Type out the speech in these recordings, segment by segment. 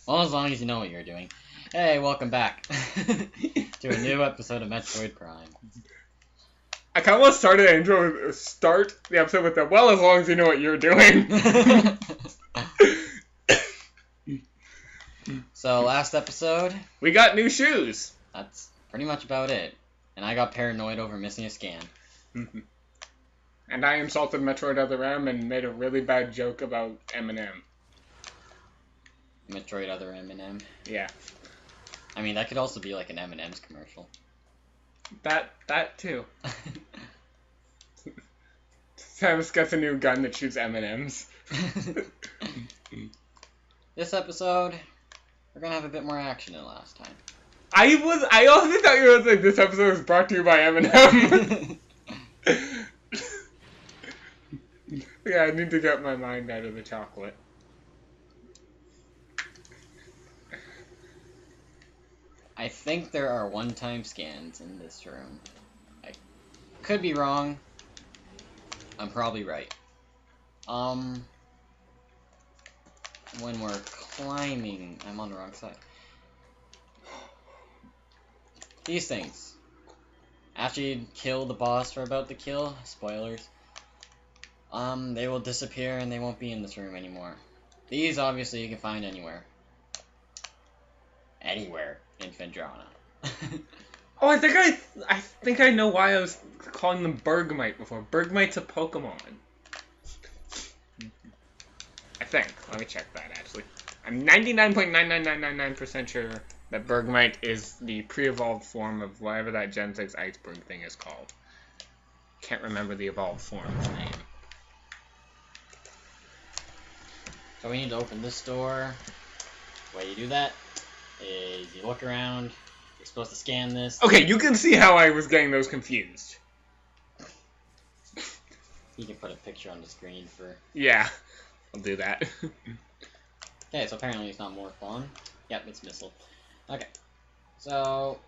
Well, as long as you know what you're doing. Hey, welcome back to a new episode of Metroid Prime. I kind of want to start the episode with the, well, as long as you know what you're doing. So, last episode, We got new shoes. that's pretty much about it. And I got paranoid over missing a scan. And I insulted Metroid Other M and made a really bad joke about Eminem. Metroid Other M&M. Yeah. I mean, that could also be like an M&M's commercial. That too. Samus gets a new gun that shoots M&Ms. This episode, we're gonna have a bit more action than last time. I also thought you were like, this episode was brought to you by Eminem. Yeah, I need to get my mind out of the chocolate. I think there are one-time scans in this room. I could be wrong. I'm probably right. When we're climbing, I'm on the wrong side. These things. After you kill the boss we're about to kill, spoilers, they will disappear and they won't be in this room anymore. These, obviously, you can find anywhere. Anywhere in Phendrana. Oh, I think I know why I was calling them Bergmite before. Bergmite's a Pokemon. I think. Let me check that, actually. I'm 99.99999% sure that Bergmite is the pre-evolved form of whatever that Gen 6 iceberg thing is called. Can't remember the evolved form's name. So we need to open this door. The way you do that is you look around. You're supposed to scan this. Okay, you can see how I was getting those confused. You can put a picture on the screen for... Yeah, I'll do that. Okay, so apparently it's not more fun. Yep, it's missile. Okay, so...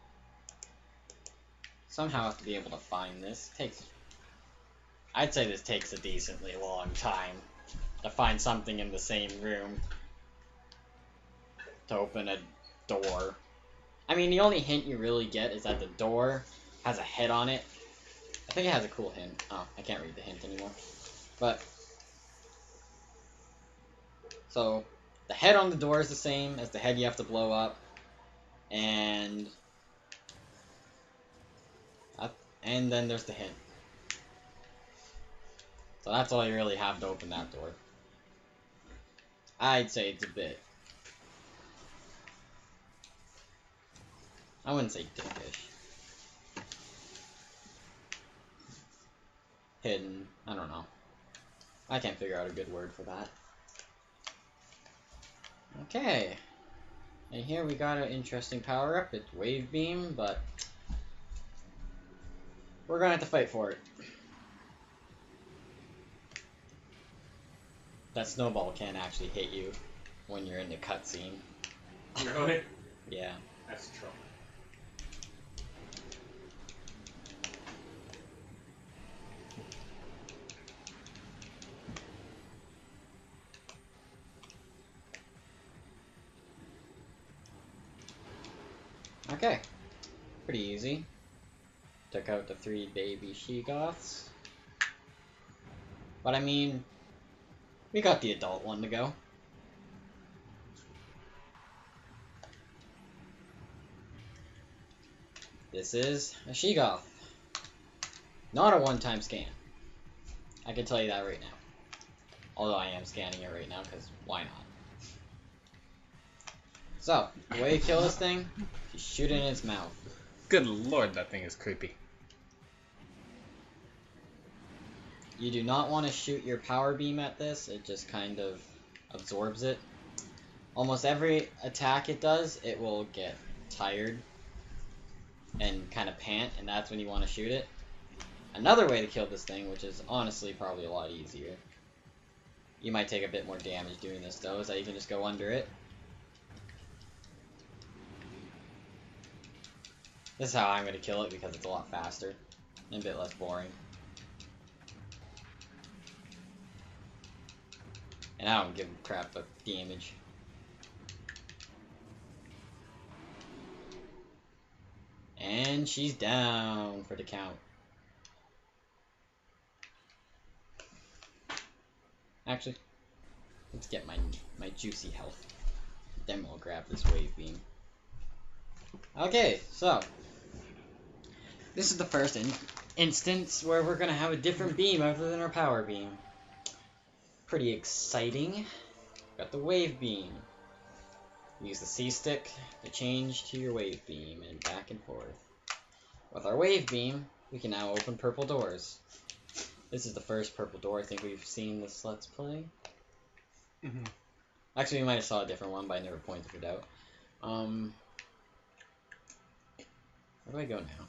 somehow I have to be able to find this. I'd say this takes a decently long time to find something in the same room to open a door. I mean, the only hint you really get is that the door has a head on it. I think it has a cool hint. Oh, I can't read the hint anymore. But, so, the head on the door is the same as the head you have to blow up. And then there's the hint. So that's all you really have to open that door. I'd say it's a bit... I wouldn't say dickish. Hidden. I don't know. I can't figure out a good word for that. Okay. And here we got an interesting power-up. It's Wave Beam, but... we're gonna have to fight for it. That snowball can't actually hit you when you're in the cutscene. Really? Yeah. That's trouble. Okay. Pretty easy. Took out the 3 baby she-goths. But I mean, we got the adult one to go. This is a she-goth. Not a one-time scan. I can tell you that right now. Although I am scanning it right now, because why not? So, the way you kill this thing, you shoot it in its mouth. Good lord, that thing is creepy. You do not want to shoot your power beam at this, it just kind of absorbs it. Almost every attack it does, it will get tired and kind of pant, and that's when you want to shoot it. Another way to kill this thing, which is honestly probably a lot easier. You might take a bit more damage doing this though, is that you can just go under it. This is how I'm going to kill it because it's a lot faster and a bit less boring. And I don't give a crap about damage. And she's down for the count. Actually, let's get my juicy health. Then we'll grab this wave beam. Okay, so this is the first instance where we're gonna have a different beam other than our power beam. Pretty exciting. Got the wave beam. Use the C stick to change to your wave beam and back and forth. With our wave beam, we can now open purple doors. This is the first purple door I think we've seen this Let's Play. Mm-hmm. Actually, we might have saw a different one, but I never pointed it out. Where do I go now?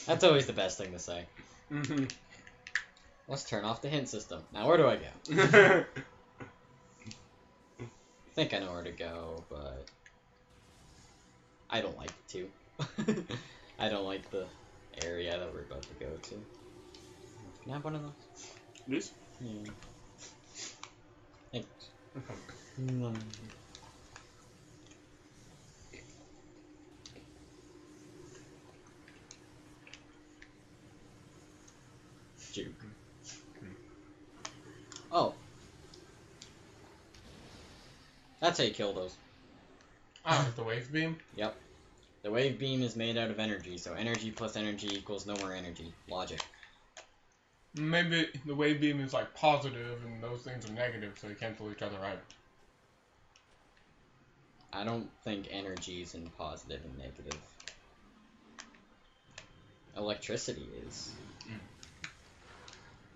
That's always the best thing to say. Mm-hmm. Let's turn off the hint system. Now, where do I go? I think I know where to go, but I don't like it too. I don't like the area that we're about to go to. Can I have one of those? This? Yeah. Thanks. Juke. Oh. That's how you kill those. Ah, with the wave beam? Yep. The wave beam is made out of energy, so energy plus energy equals no more energy. Logic. Maybe the wave beam is like positive and those things are negative, so they cancel each other out. I don't think energy is in positive and negative. Electricity is.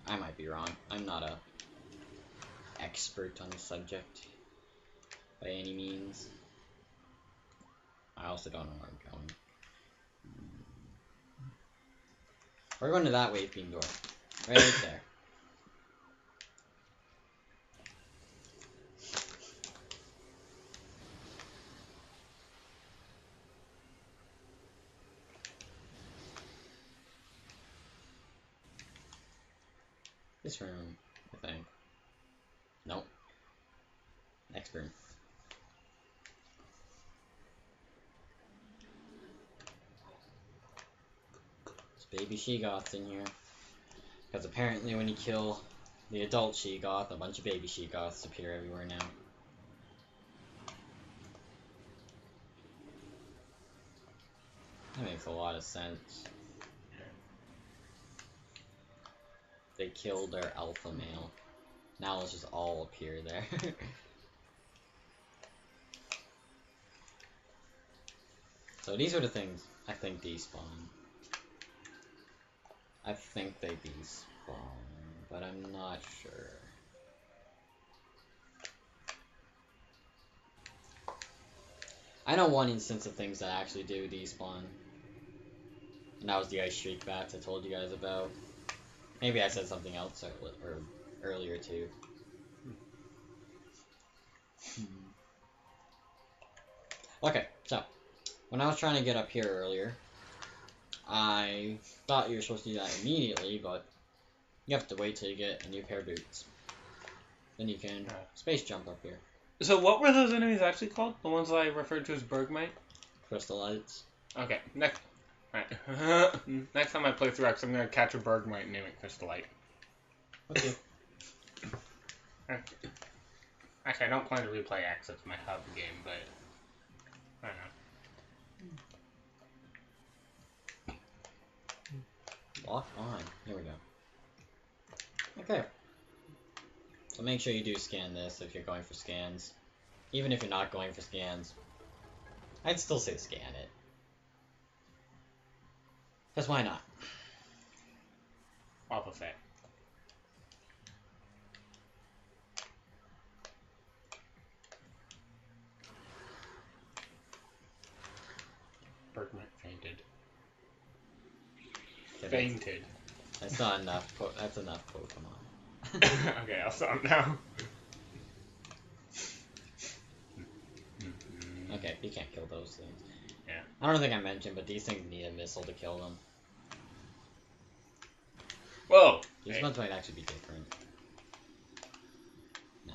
I might be wrong. I'm not a expert on the subject by any means. I also don't know where I'm going. We're going to that wave beam door. Right there. This room, I think. Nope. Next room. There's baby she-goths in here. Because apparently when you kill the adult she-goth, a bunch of baby she-goths appear everywhere now. That makes a lot of sense. They killed their alpha male. Now let's just all appear there. So these are the things I think despawn. I think they despawn, but I'm not sure. I know one instance of things that actually do despawn. And that was the ice shriek bats I told you guys about. Maybe I said something else or earlier too. Okay, so when I was trying to get up here earlier, I thought you were supposed to do that immediately, but you have to wait till you get a new pair of boots. Then you can space jump up here. So what were those enemies actually called? The ones that I referred to as Bergmite? Crystallites. Okay, next. Alright. Next time I play through X, I'm gonna catch a Bergmite and name it Crystallite. Okay. Actually, I don't plan to replay X. It's my hub game, but I don't know. Lock on. Here we go. Okay. So make sure you do scan this if you're going for scans. Even if you're not going for scans, I'd still say scan it. Because why not? Off of it. Bergmite fainted. Okay, Fainted. That's not enough. That's enough Pokemon. Okay, I'll stop now. Okay, you can't kill those things. Yeah. I don't think I mentioned, but these things need a missile to kill them. Whoa! These ones might actually be different. No.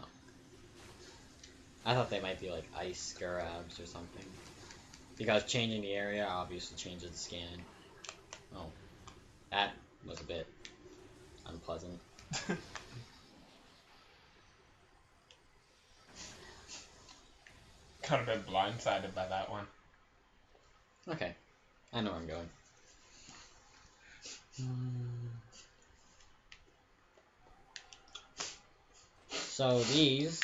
I thought they might be like ice scarabs or something. Because changing the area obviously changes the scan. Oh, that was a bit unpleasant. Kind of been blindsided by that one. Okay, I know where I'm going. So these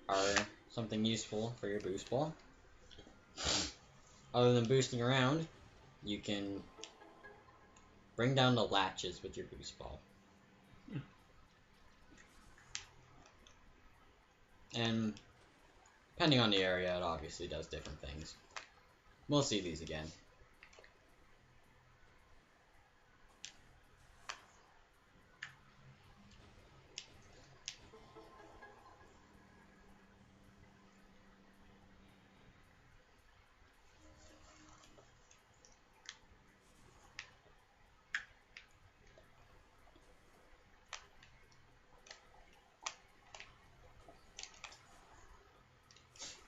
are something useful for your boost ball. Other than boosting around, you can bring down the latches with your boost ball. And depending on the area, it obviously does different things. We'll see these again.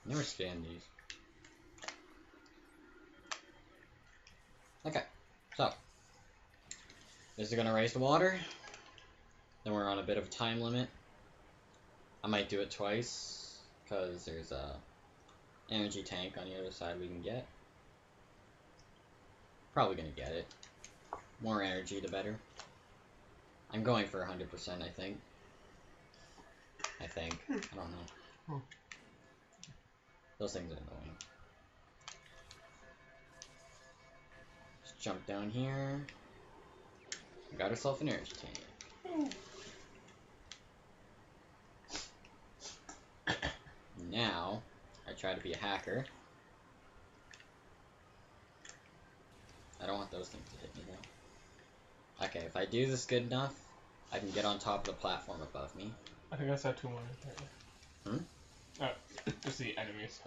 Never scanned these. Okay, so this is gonna raise the water. Then we're on a bit of a time limit. I might do it twice because there's a energy tank on the other side we can get. Probably gonna get it. More energy, the better. I'm going for 100%, I think. I don't know. Those things are annoying. Just jump down here. Got herself an energy tank. Now, I try to be a hacker. I don't want those things to hit me though. Okay, if I do this good enough, I can get on top of the platform above me. I think I saw 2 more. Oh, just the enemies.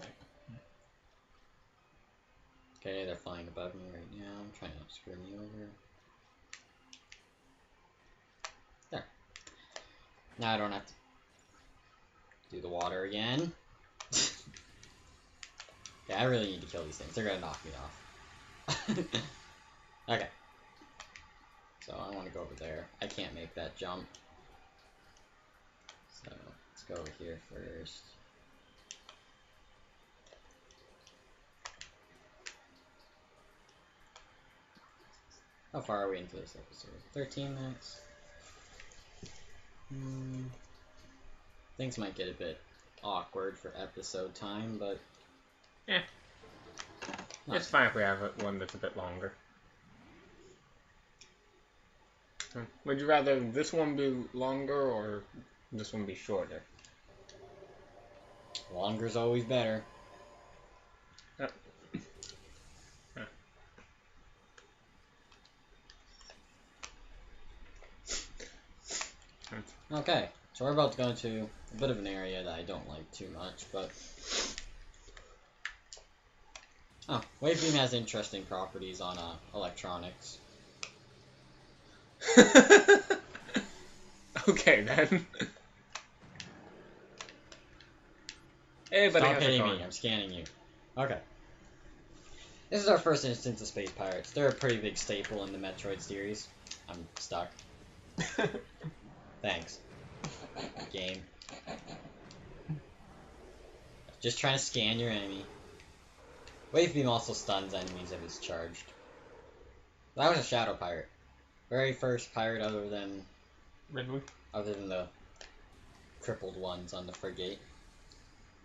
Okay, they're flying above me right now. I'm trying to screw me over. There. Now I don't have to do the water again. Okay, I really need to kill these things. They're gonna knock me off. Okay. So I want to go over there. I can't make that jump. So let's go over here first. How far are we into this episode? 13 minutes. Things might get a bit awkward for episode time, but... It's fine if we have one that's a bit longer. Would you rather this one be longer or this one be shorter? Longer's always better. Okay, so we're about to go into a bit of an area that I don't like too much, but... Oh, Wave Beam has interesting properties on electronics. Okay, then. Hey, buddy, Stop hitting me, I'm scanning you. Okay. This is our first instance of Space Pirates. They're a pretty big staple in the Metroid series. I'm stuck. Thanks. Game. Just trying to scan your enemy. Wave Beam also stuns enemies if it's charged. That was a Shadow Pirate. Very first pirate other than... Ridley? Other than the crippled ones on the frigate.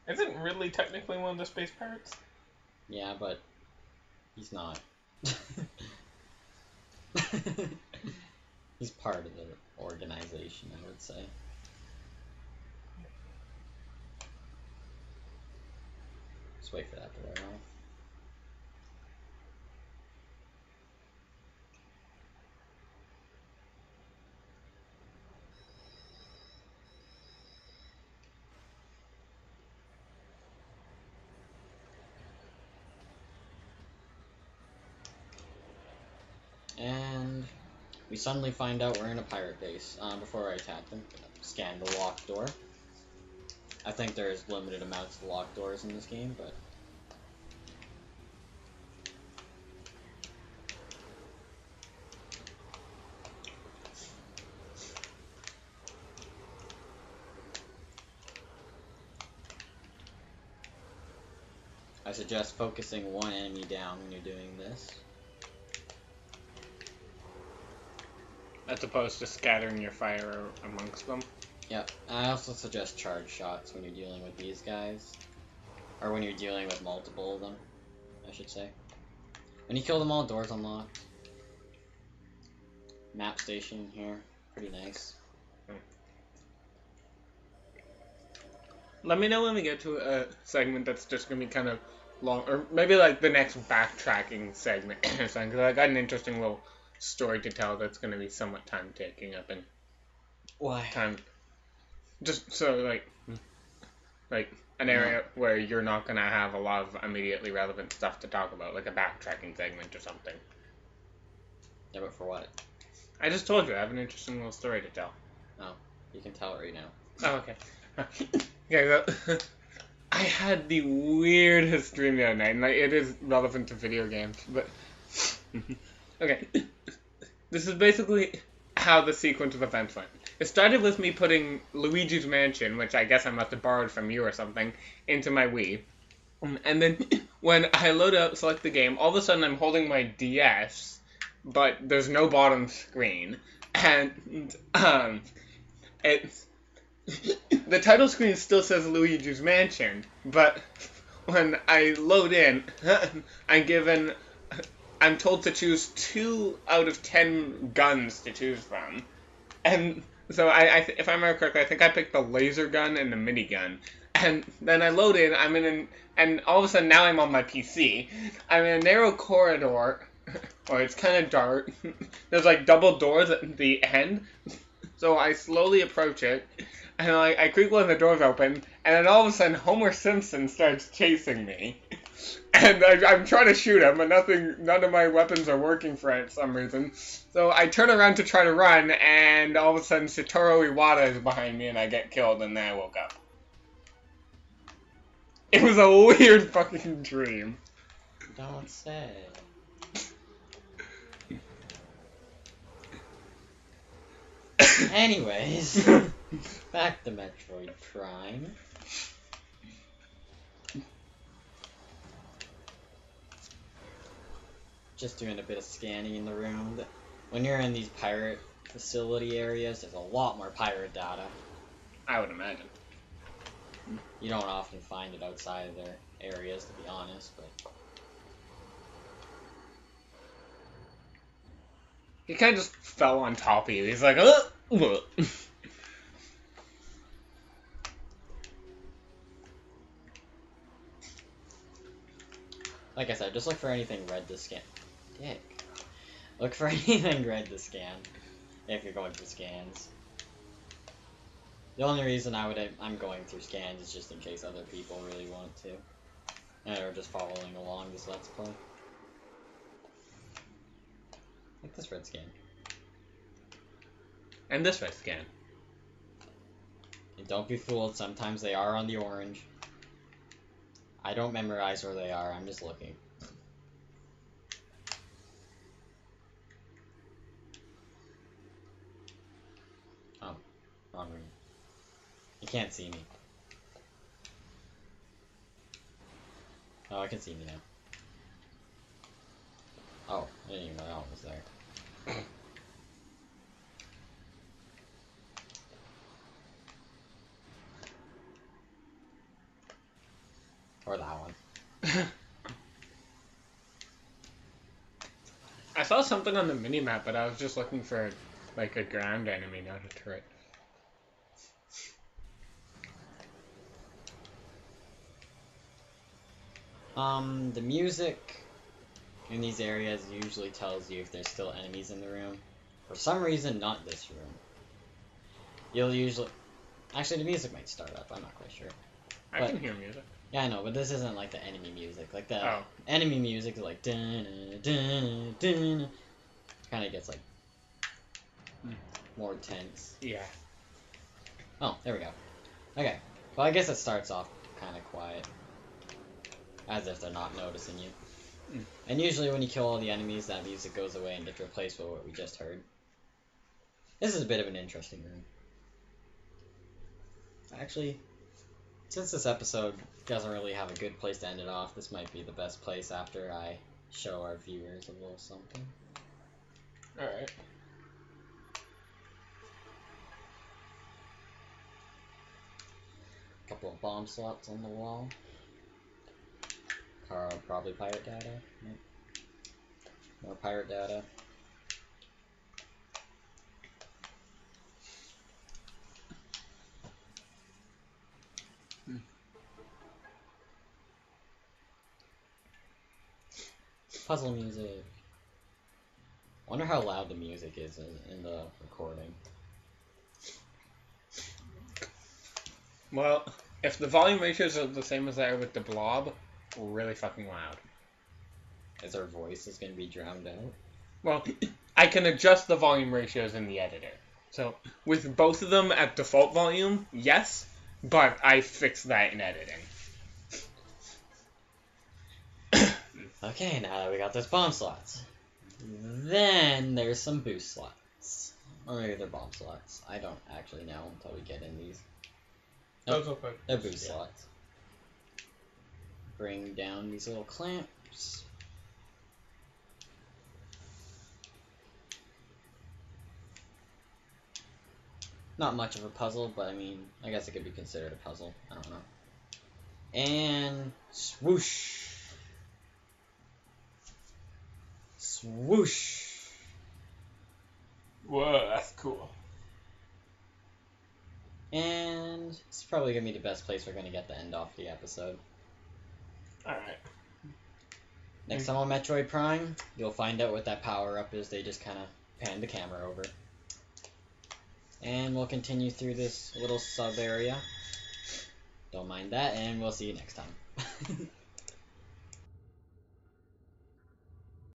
Isn't Ridley technically one of the space pirates? Yeah, but... he's not. He's part of the organization, I would say. Just wait for that to wear off. And we suddenly find out we're in a pirate base. Before I attack them, scan the locked door. I think there's limited amounts of locked doors in this game, but I suggest focusing one enemy down when you're doing this. As opposed to scattering your fire amongst them. Yep. I also suggest charge shots when you're dealing with these guys. Or when you're dealing with multiple of them, I should say. When you kill them all, doors unlocked. Map station here. Pretty nice. Let me know when we get to a segment that's just going to be kind of long, or maybe like the next backtracking segment or something, because I got an interesting little story to tell that's going to be somewhat time taking up and Why? time. Just so like an area where you're not going to have a lot of immediately relevant stuff to talk about, like a backtracking segment or something. Yeah, but for what? I just told you I have an interesting little story to tell. Oh, you can tell it right now. Oh, okay. Okay, so I had the weirdest dream the other night, and like, it is relevant to video games, but... Okay. This is basically how the sequence of events went. It started with me putting Luigi's Mansion, which I guess I must have borrowed from you or something, into my Wii. And then when I load up, select the game, all of a sudden I'm holding my DS, but there's no bottom screen. And, it's... The title screen still says Luigi's Mansion, but when I load in, I'm told to choose 2 out of 10 guns to choose from. And so if I remember correctly, I think I picked the laser gun and the minigun. And then I load in, and all of a sudden now I'm on my PC. I'm in a narrow corridor, or it's kind of dark. There's like double doors at the end. So I slowly approach it. And I creak one of the doors open, and then all of a sudden Homer Simpson starts chasing me. And I'm trying to shoot him, but none of my weapons are working for it for some reason. So I turn around to try to run, and all of a sudden Satoru Iwata is behind me, and I get killed, and then I woke up. It was a weird fucking dream. Don't say. Anyways, back to Metroid Prime. Just doing a bit of scanning in the room. When you're in these pirate facility areas, there's a lot more pirate data. I would imagine. You don't often find it outside of their areas, to be honest, but... He kind of just fell on top of you. He's like, ugh! Like I said, just look for anything red to scan. Dick. Look for anything red to scan if you're going through scans. The only reason I'm going through scans is just in case other people really want to. And are just following along this Let's Play. Like this red scan. And this red scan. And don't be fooled, sometimes they are on the orange. I don't memorize where they are, I'm just looking. Oh, wrong room. You can't see me. Oh, I can see me now. Oh, I didn't even know that was there. Or that one. I saw something on the minimap, but I was just looking for, like, a ground enemy, not a turret. The music in these areas usually tells you if there's still enemies in the room. For some reason, not this room. You'll usually... Actually, the music might start up, I'm not quite sure. I can hear music. Yeah, I know, but this isn't like the enemy music. Like the Oh. enemy music is like dun dun dun. Kind of gets like more tense. Yeah. Oh, there we go. Okay, well I guess it starts off kind of quiet, as if they're not noticing you. And usually when you kill all the enemies, that music goes away and gets replaced with what we just heard. This is a bit of an interesting room. Actually, Since this episode doesn't really have a good place to end it off, this might be the best place after I show our viewers a little something. Alright. Couple of bomb slots on the wall. Probably pirate data. Yep. More pirate data. Puzzle music. Wonder how loud the music is in the recording. Well, if the volume ratios are the same as they are with the blob, really fucking loud. Is our voices gonna be drowned out? Well, I can adjust the volume ratios in the editor. So, with both of them at default volume, yes, but I fixed that in editing. Okay, now that we got those bomb slots. Then there's some boost slots. Or maybe they're bomb slots. I don't actually know until we get in these. Nope, Those look like they're boost slots. Bring down these little clamps. Not much of a puzzle, but I mean, I guess it could be considered a puzzle. I don't know. And swoosh. Swoosh. Whoa, that's cool. And it's probably going to be the best place we're going to get to end off the episode. Alright. Next time on Metroid Prime, you'll find out what that power-up is. They just kind of pan the camera over. And we'll continue through this little sub-area. Don't mind that, and we'll see you next time.